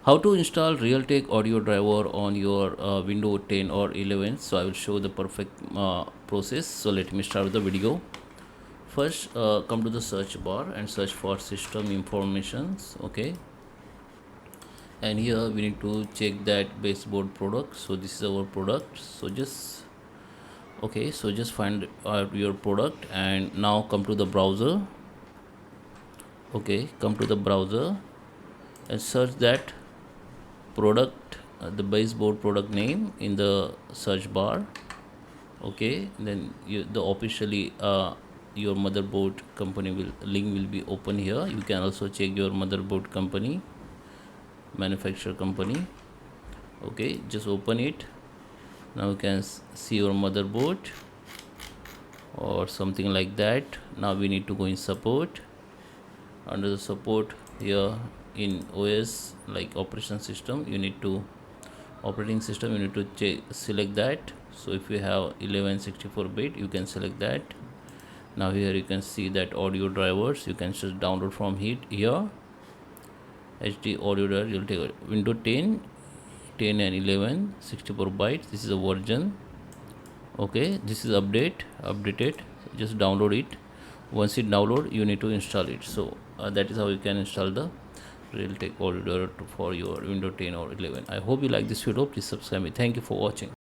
How to install Realtek Audio Driver on your Windows 10 or 11. So I will show the perfect process. So let me start with the video. First, come to the search bar and search for system informations. Okay, and here we need to check that baseboard product. So this is our product. So just okay, so just find out your product and now come to the browser. Okay, come to the browser and search that product, the baseboard product name in the search bar. Okay, then the officially your motherboard company will link will be open here. You can also check your motherboard company, manufacturer company. Okay, just open it. Now you can see your motherboard or something like that. Now we need to go in support. Under the support here in OS, like operation system, you need to operating system, you need to select that. So if you have 1164-bit, you can select that. Now here you can see that audio drivers, you can just download from here. HD audio driver, you'll take Windows 10, 10 and 11 64 bytes. This is a version. Okay, this is updated. Just download it. Once it download, you need to install it. So that is how you can install the Realtek Audio Driver for your Windows 10 or 11. I hope you like this video. Please subscribe me. Thank you for watching.